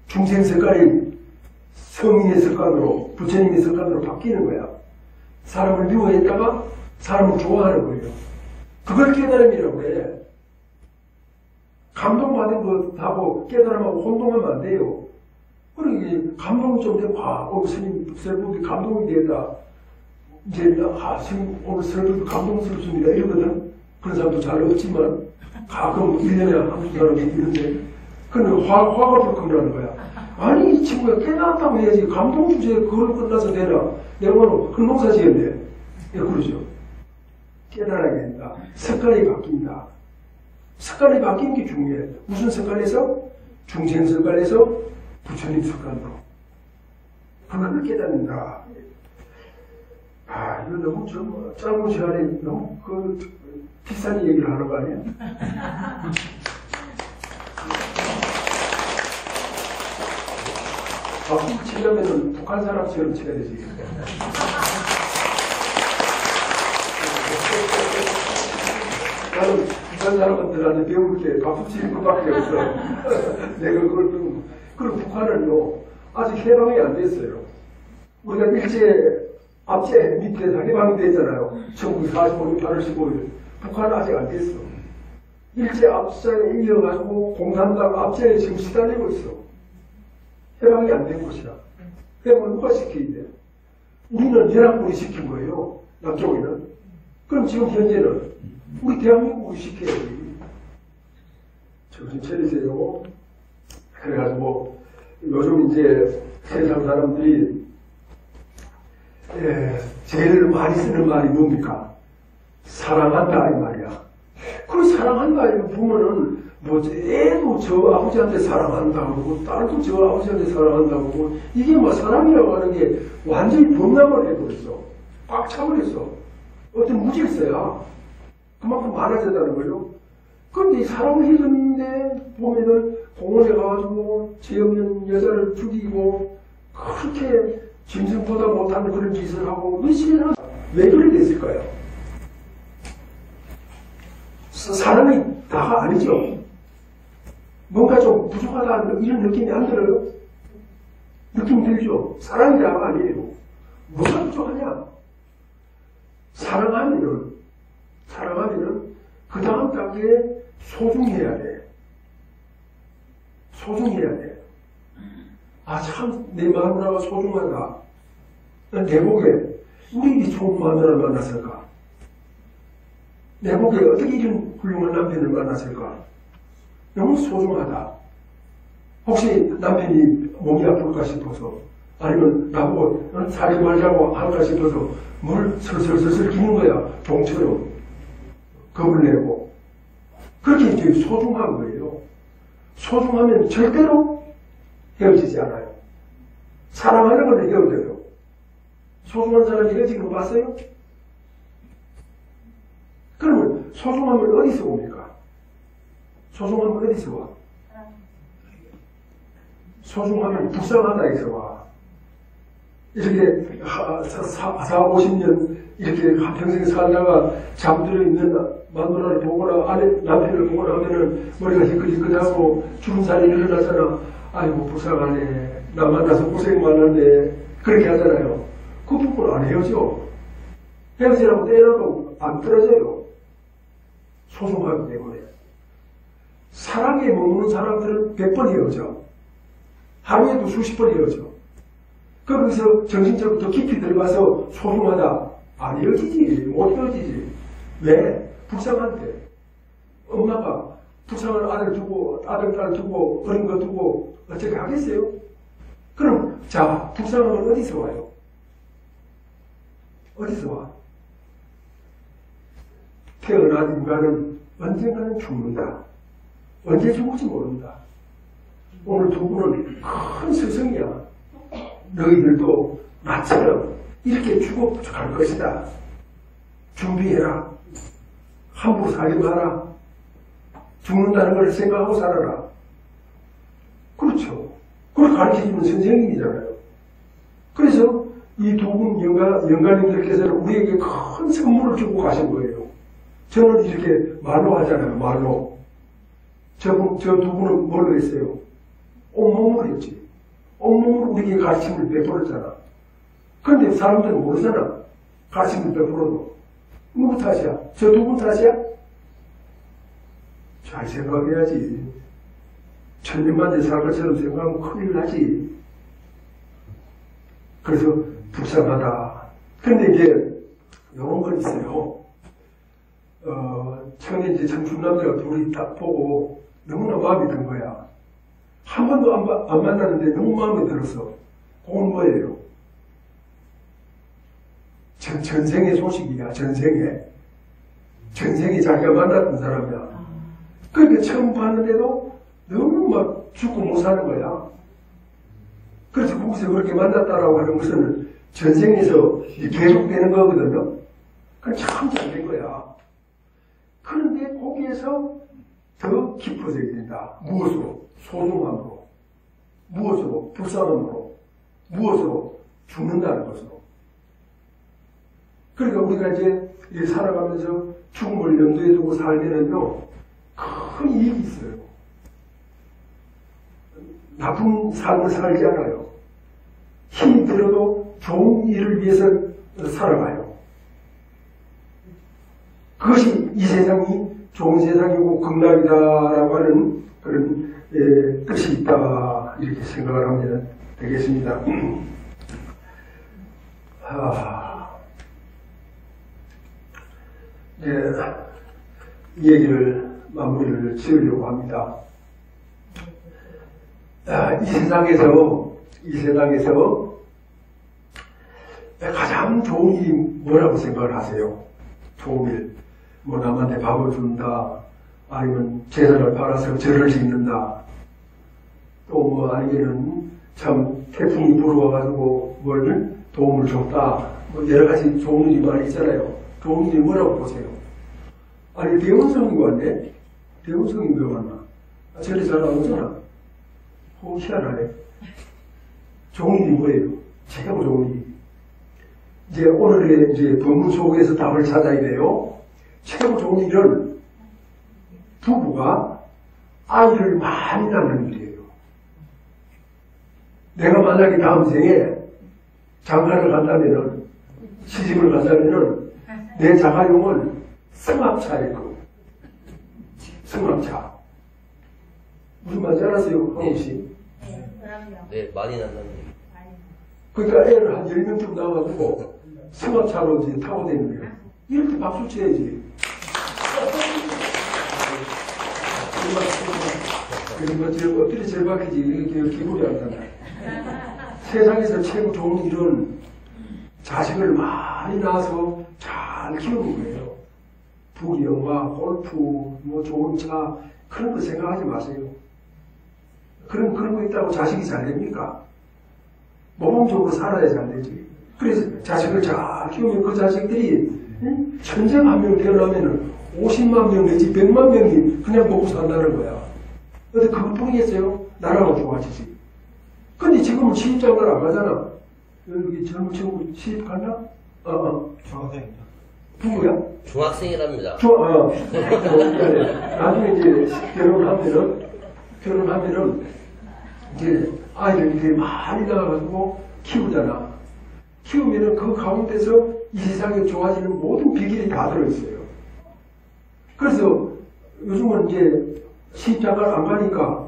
중생 습관이 성인의 습관으로 부처님의 습관으로 바뀌는 거야. 사람을 미워했다가 사람을 좋아하는 거예요. 그걸 깨달음이라고 해. 감동받은 것하고 깨달음하고 혼동하면 안 돼요. 그러니 감동이 좀 되고 오늘 스님 설법이 감동이 되었다. 이제 스님 오늘 설법이 감동스럽습니다. 이러거든. 그런 사람도 잘 없지만 가끔 1년에 한두 사람이 있는데 그는 화가 불끈하는 거야. 아니 이 친구가 깨달았다고 해야지 감동 주제에 그걸로 끝나서 되나. 내가 오늘 큰 농사 지었네. 그러죠. 깨달아야 된다. 습관이 바뀐다. 습관이 바뀌는 게 중요해. 무슨 습관에서? 중생 습관에서 부처님 습관으로. 그걸 깨닫는다. 이거 너무 짧은 시간에 너무 비싼 얘기를 하는 거 아니야? 박수 치려면은 북한 사람처럼 쳐야 되지. 나는 북한 사람들한테 배울 게 박수 치는 것밖에 없어. 내가 그걸 배우고. 그리고 북한은요, 아직 해방이 안 됐어요. 우리가 앞제 밑에 다 해방이 됐잖아요. 1945년 8월 15일. 북한은 아직 안 됐어. 일제 앞세에 이어가지고 공산당 앞제에 지금 시달리고 있어. 해방이 안 된 곳이라. 해방을 누가 시켜야 돼? 우리는 연합군이 시킨 거예요. 남쪽에는. 그럼 지금 현재는 우리 대한민국이 시켜야지. 정신 차리세요. 그래가지고 요즘 이제 세상 사람들이 제일 많이 쓰는 말이 뭡니까? 사랑한다 이 말이야. 그 사랑한다 이거 보면은 뭐 애도 저 아버지한테 사랑한다고 그러고 딸도 저 아버지한테 사랑한다고 그러고 이게 뭐 사랑이라고 하는 게 완전히 범람을 해버렸어. 꽉 차버렸어. 어떤 무질서야. 그만큼 많아졌다는 거죠. 그런데 이 사랑을 해줬는데 보면은 공원에 가가지고 죄 없는 여자를 죽이고 그렇게 짐승보다 못하는 그런 짓을 하고 왜 그렇게 됐을까요? 사랑이 다가 아니죠. 뭔가 좀 부족하다 이런 느낌이 안 들어요? 느낌 들죠? 사랑이 다가 아니에요. 뭐가 부족하냐? 사랑하면은 그 다음 단계에 소중해야 돼. 소중해야 돼. 아, 참, 내 마누라가 소중하다. 내 복에 우리 이 좋은 마누라를 만났을까? 내 복에 어떻게 이런 훌륭한 남편을 만났을까? 너무 소중하다. 혹시 남편이 몸이 아플까 싶어서, 아니면 나보고 살이 말자고 할까 싶어서 물 슬슬슬슬 기는 거야. 종처럼. 겁을 내고. 그렇게 이제 소중한 거예요. 소중하면 절대로 헤어지지 않아요. 사랑하는 건 헤어져요. 소중한 사람이 헤어지는 거 봤어요? 그러면 소중함은 어디서 옵니까? 소중함은 어디서 와? 소중함은 불쌍하다에서 와. 이렇게 50년 이렇게 한평생 살다가 잠들어 있는 마누라를 보거나 아내 남편을 보거나 하면은 머리가 희끗희끗하고 죽은 살이 일어나잖아. 아이고 불쌍하네. 나 만나서 고생 많았네. 그렇게 하잖아요. 그 부분 안 헤어져. 헤어지라고 때려도 안 떨어져요. 소중하기 때문에. 사랑에 머무는 사람들은 100번 헤어져. 하루에도 수십 번 헤어져. 거기서 정신적으로 더 깊이 들어가서 소중하다. 안 헤어지지. 못 헤어지지. 왜? 불쌍한데. 엄마가 불쌍한 아들 두고, 아들, 딸 두고, 어린 거 두고, 어떻게 하겠어요? 그럼, 자, 불쌍함은 어디서 와요? 어디서 와? 태어난 인간은 언젠가는 죽는다. 언제 죽을지 모른다. 오늘 두 분은 큰 스승이야. 너희들도 나처럼 이렇게 죽어갈 것이다. 준비해라. 함부로 살지 마라. 죽는다는 걸 생각하고 살아라. 그렇죠. 그걸 가르쳐주는 선생님이잖아요. 그래서 이 두 분 영가님들께서는 우리에게 큰 선물을 주고 가신 거예요. 저는 이렇게 말로 하잖아요. 말로. 저 두 분은 뭘로 했어요? 온몸으로 했지. 온몸으로 우리에게 가르침을 베풀었잖아. 그런데 사람들은 모르잖아. 가르침을 베풀어도. 누구 탓이야? 저 두 분 탓이야? 잘 생각해야지. 천년만년 살 것처럼 생각하면 큰일 나지. 그래서 불쌍하다. 근데 이제 이런 건 있어요. 처음에 이제 청춘남자가 둘이 딱 보고 너무나 마음에 든 거야. 한 번도 안 만났는데 너무 마음에 들었어. 그건 뭐예요? 전생의 소식이야. 전생에 자기가 만났던 사람이야. 그러니까 처음 봤는데도 너무 막 죽고 못 사는 거야. 그래서 거기서 그렇게 만났다라고 하는 것은 전생에서 계속되는 거거든요. 그건 참 잘 된 거야. 그런데 거기에서 더 깊어져야 된다. 무엇으로? 소중함으로. 무엇으로? 불쌍함으로. 무엇으로? 죽는다는 것으로. 그러니까 우리가 이제 살아가면서 죽음을 염두에 두고 살면은요, 큰 이익이 있어요. 나쁜 삶을 살지 않아요. 힘이 들어도 좋은 일을 위해서 살아가요. 그것이 이 세상이 좋은 세상이고 극락이다라고 하는 그런 뜻이 있다. 이렇게 생각을 하면 되겠습니다. 이 얘기를 마무리를 지으려고 합니다. 이 세상에서 가장 좋은 일이 뭐라고 생각을 하세요? 좋은 일. 뭐 남한테 밥을 준다. 아니면 재산을 팔아서 절을 짓는다. 또 뭐 아니면은 참 태풍이 불어와가지고 뭘 도움을 줬다. 뭐 여러 가지 좋은 일이 많이 있잖아요. 좋은 일이 뭐라고 보세요? 아니 대원성이 왔네? 대원성이 왜 왔나? 절에 잘 안 오잖아. 희한하네. 좋은 일이 뭐예요? 최고 좋은 일이. 이제 오늘의 이제 본문 속에서 답을 찾아야 돼요. 최고 좋은 일은 부부가 아이를 많이 낳는 일이에요. 내가 만약에 다음 생에 장가를 간다면은, 시집을 간다면은, 내 자가용은 승합차일 거예요. 승합차. 무슨 말인지 알았어요, 황우 씨? 네, 많이 난다는 얘기. 그러니까 애를 한 10명쯤 나와가지고 승합차로 이제 타고 다니는 거예요. 이럴 때 박수 쳐야지. 그러면 지금 엎드려 절박해지 이렇게 기분이 안 난다. 세상에서 최고 좋은 일은 자식을 많이 낳아서 잘 키우는 거예요. 부귀영화, 골프, 뭐 좋은 차 그런 거 생각하지 마세요. 그런 거 있다고 자식이 잘 됩니까? 모범적으로 살아야 잘 되지. 그래서 자식을 잘 키우면 그 자식들이 천생 한 명 태어나면은 50만 명 내지 100만 명이 그냥 먹고 산다는 거야. 근데 그것뿐이겠어요? 나라가 좋아지지. 근데 지금은 시집장가를 안 가잖아. 여기 젊은 친구 시집 갔나? 중학생입니다. 누구야? 중학생이랍니다. 나중에 이제 결혼하면은 이제 아이를 이렇게 많이 낳아가지고 키우잖아. 키우면은 그 가운데서 이 세상에 좋아지는 모든 비결이 다 들어있어요. 그래서 요즘은 이제 시집장가를 안 가니까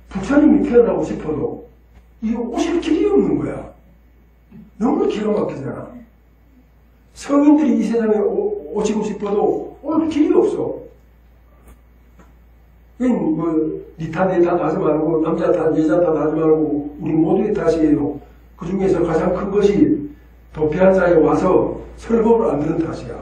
부처님이 태어나고 싶어도 이거 오실 길이 없는 거야. 너무 기가 막히잖아. 성인들이 이 세상에 오시고 싶어도 올 길이 없어. 뭐, 니 탓, 내 탓 하지 말고, 남자 탓, 여자 탓 하지 말고, 우리 모두의 탓이에요. 그 중에서 가장 큰 것이 도피한자에 와서 설법을 안 듣는 탓이야.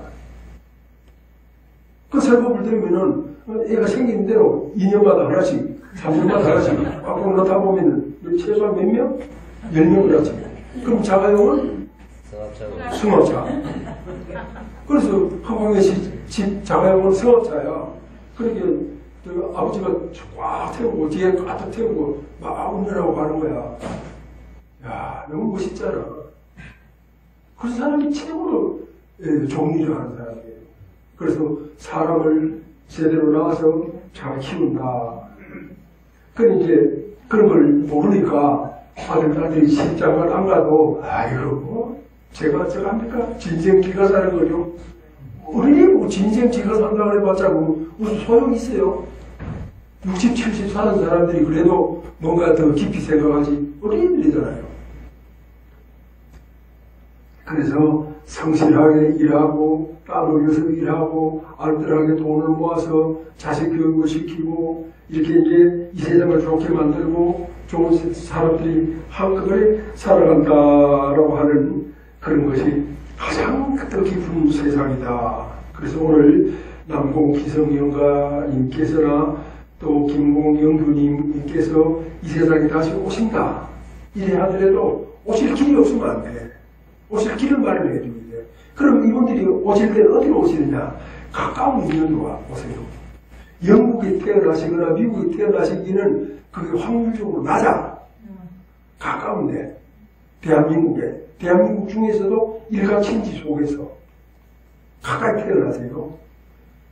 그 설법을 들으면은, 애가 생기는 대로 2년마다 하나씩, 3년마다 하나씩, 꽉꽉 넣다 보면은, 최소한 몇 명? 10명을 하지. 그럼 자가용은? 승합차. 그래서 허공의 집 자가용은 승합차야. 그러니까, 아버지가 꽉 태우고, 뒤에 가득 태우고, 막 운전하고 가는 거야. 야, 너무 멋있잖아. 그 사람이 최고로 좋은 일을 하는 사람이에요. 그래서 사람을 제대로 낳아서 잘 키운다. 그런데 이제 그런 걸 모르니까 아들이 시집장가를 안 가도, 아이고, 제가 합니까? 진생 기가 사는 거죠. 우리 뭐 진생 지가 산다고 해봤자 무슨 소용이 있어요? 60, 70 사는 사람들이 그래도 뭔가 더 깊이 생각하지 어린이들이잖아요. 그래서 성실하게 일하고 땀을 흘려서 일하고 알뜰하게 돈을 모아서 자식 교육을 시키고 이렇게 이제 이 세상을 좋게 만들고 좋은 사람들이 한꺼번에 살아간다라고 하는 그런 것이 가장 뜻깊은 세상이다. 그래서 오늘 남공 기성연가님께서나 또 김공영주님께서 이 세상에 다시 오신다. 이래 하더라도 오실 길이 없으면 안 돼. 오실 길을 마련해 줘야 돼. 그럼 이분들이 오실 때는 어디로 오시느냐? 가까운 인연으로 오세요. 영국에 태어나시거나 미국에 태어나시기는 그게 확률적으로 낮아. 가까운데. 대한민국 중에서도 일가친지 속에서 가까이 태어나세요.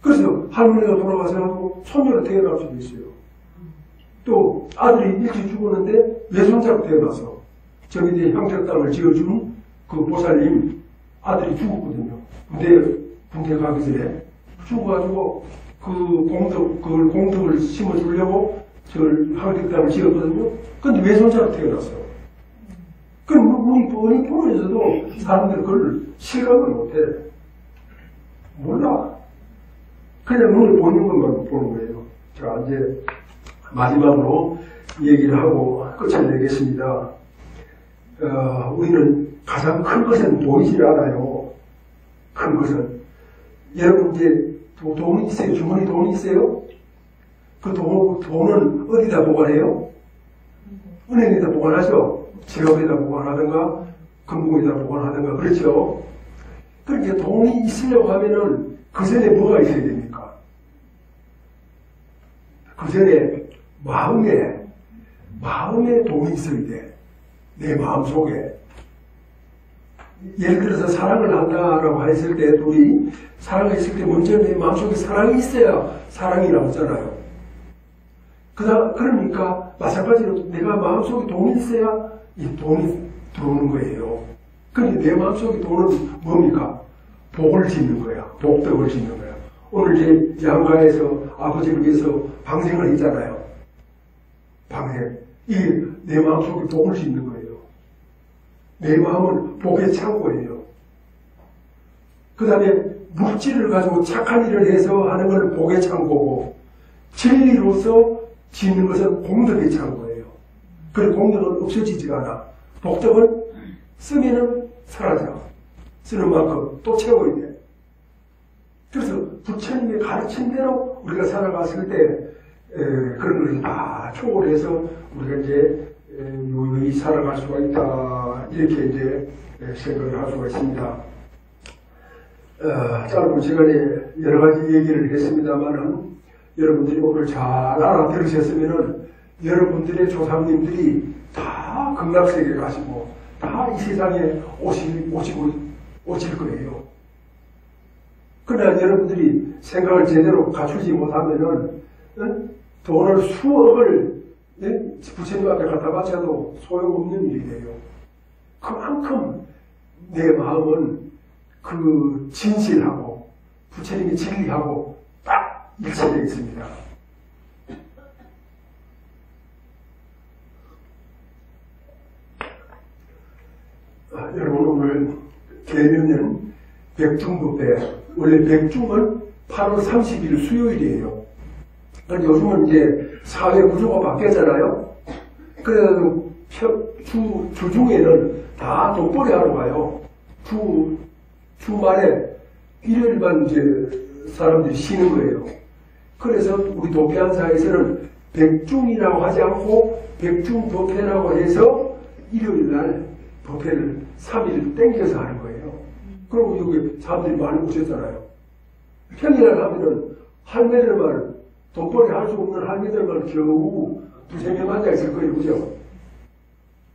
그래서 할머니가 돌아가서 손녀로 태어날 수도 있어요. 또 아들이 일찍 죽었는데 외손자로 태어나서 저기 이제 형제 땅을 지어준 그 보살님 아들이 죽었거든요. 군대 가기 전에 죽어가지고 그걸 공덕을 심어주려고 저를 형제 땅을 지었거든요. 근데 외손자로 태어났어. 그럼 우리 부모에서도 사람들이 그걸 실감을 못해. 몰라. 그냥 눈에 보이는 것만 보는 거예요. 자, 이제 마지막으로 얘기를 하고 끝을 내겠습니다. 우리는 가장 큰 것은 보이질 않아요. 큰 것은. 여러분 이제 돈이 있어요? 주머니 돈이 있어요? 그 돈은 어디다 보관해요? 은행에다 보관하죠? 지갑에다 보관하든가 금고에다 보관하든가 그렇죠? 그러니까 돈이 있으려고 하면은 그 전에 뭐가 있어야 됩니까? 그 전에 마음에 돈이 있어야 돼. 내 마음속에. 예를 들어서 사랑을 한다라고 했을 때 둘이 사랑했을 때 먼저 내 마음속에 사랑이 있어야 사랑이 나오잖아요. 그러니까 마찬가지로 내가 마음속에 돈이 있어야 이 돈이 들어오는 거예요. 그런데 내 마음속에 돈은 뭡니까? 복을 짓는 거야. 복덕을 짓는 거야. 오늘 이제 양가에서 아버지를 위해서 방생을 했잖아요. 방생. 이게 내 마음속에 복을 짓는 거예요. 내 마음은 복의 창고예요. 그 다음에 물질을 가지고 착한 일을 해서 하는 건 복의 창고고, 진리로서 짓는 것은 공덕의 창고예요. 그리고 공덕은 없어지지가 않아. 복덕은 쓰면은 사라져. 쓰는 만큼 또 채워야 돼. 그래서 부처님의 가르친 대로 우리가 살아갔을 때 그런 것을 다 초월해서 우리가 이제 유유히 살아갈 수가 있다. 이렇게 이제 생각을 할 수가 있습니다. 짧은 시간에 여러 가지 얘기를 했습니다만은 여러분들이 오늘 잘 알아들으셨으면은 여러분들의 조상님들이 다 극락세계 가시고 다 이 세상에 오실 거예요. 그러나 여러분들이 생각을 제대로 갖추지 못하면은 돈을 수억을 부처님 앞에 갖다 바쳐도 소용없는 일이에요. 그만큼 내 마음은 그 진실하고 부처님의 진리하고 딱 일치되어 있습니다. 여러분 오늘 계명은 백중법회, 원래 백중은 8월 30일 수요일이에요. 그런데 요즘은 이제 사회 구조가 바뀌었잖아요. 그래서 주중에는 다 돈벌이 하러 가요. 주말에 일요일만 이제 사람들이 쉬는 거예요. 그래서 우리 도피안사에서는 백중이라고 하지 않고 백중법회라고 해서 일요일날 법회를 3일 땡겨서 하는 거예요. 그리고 여기 사람들이 많이 오셨잖아요. 평일날 하면은 할매들만, 돈벌이 할 수 없는 할매들만 겨우 두세 명 앉아 있을 거예요. 그죠?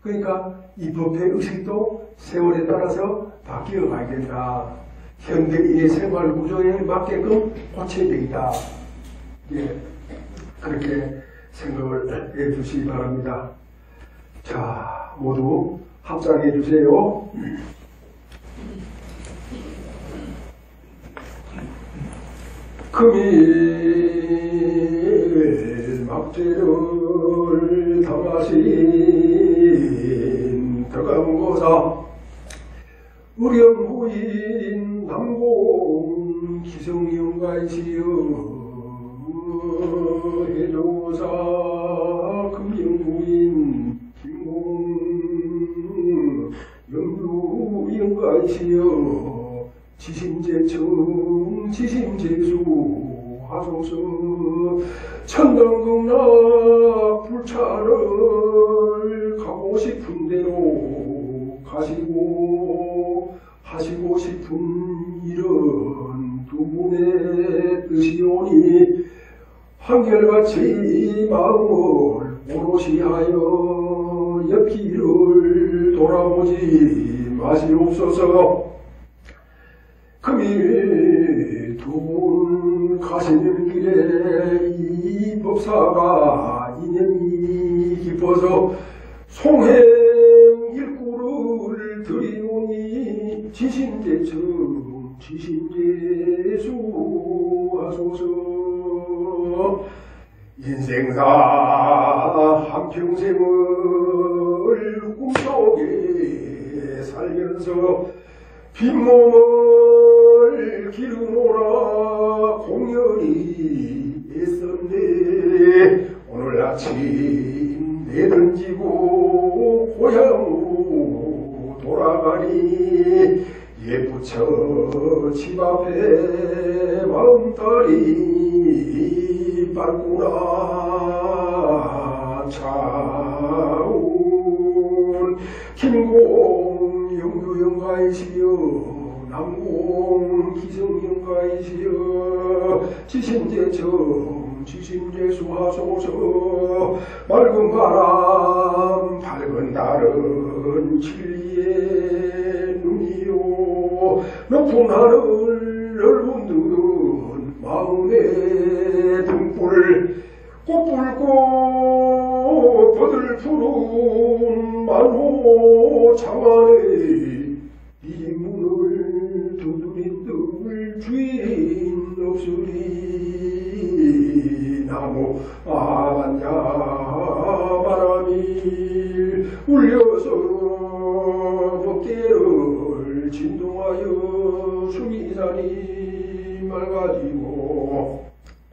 그러니까 이 법회 의식도 세월에 따라서 바뀌어 가야 된다. 현대인의 생활 구조에 맞게끔 고쳐야 되겠다. 예, 그렇게 생각을 해 주시기 바랍니다. 자, 모두 합장해 주세요. 금일 막제를 당하신 덕암고사 우령부인 남공 기성영가이시여 해조사 금영부인 김공 영유영가이시여 지심제청 지심제수 하소서 천당극락 불찰을 가고 싶은 대로 가시고 하시고 싶은 일은 두 분의 뜻이오니 한결같이 마음을 오롯이 하여 옆길을 돌아보지 마시옵소서. 금일 두 분 가시는 길에 이 법사가 인연이 깊어서 송행 일구를 드리오니 지심제청 지심제수 하소서. 인생사 한평생을 꿈속에 살면서 빈몸을 기르노라 공연히 아침 내던지고 고향으로 돌아가니 예쁘처 집 앞에 마음달이 밝구나. 차운 김공 영유영가이시여 남공 기성영가이시여 지신제청 지신제수하소서. 맑은 바람 밝은 달은 진리의 눈이요 높은 하늘 넓은 눈은 마음의 등불 꽃불꽃 버들 푸른 만호 창안에 이 문을 두드린들 주인 없으리. 나무 아반야 바람이 울려서 법계를 진동하여 수미산이 맑아지고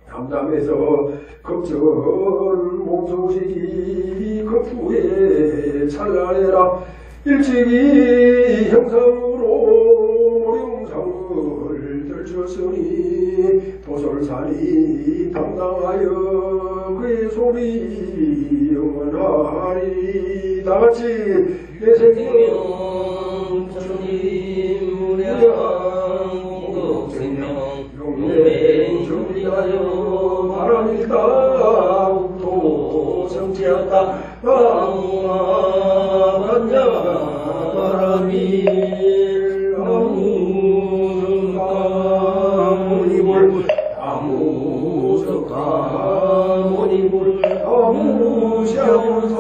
담담해서 걱정 몸소식이 급후에 찬란해라. 일찍이 형상으로 모룡상을 들쳤으니 도솔산이 당당하여 그의 소리 영원하리. 다같이 내 생명 천리 무량 공덕생명 용맹 정리하여 바람일다 성지하다 방화반야 바람이 나무석가모니불 나무석가모니불 나무시아몬사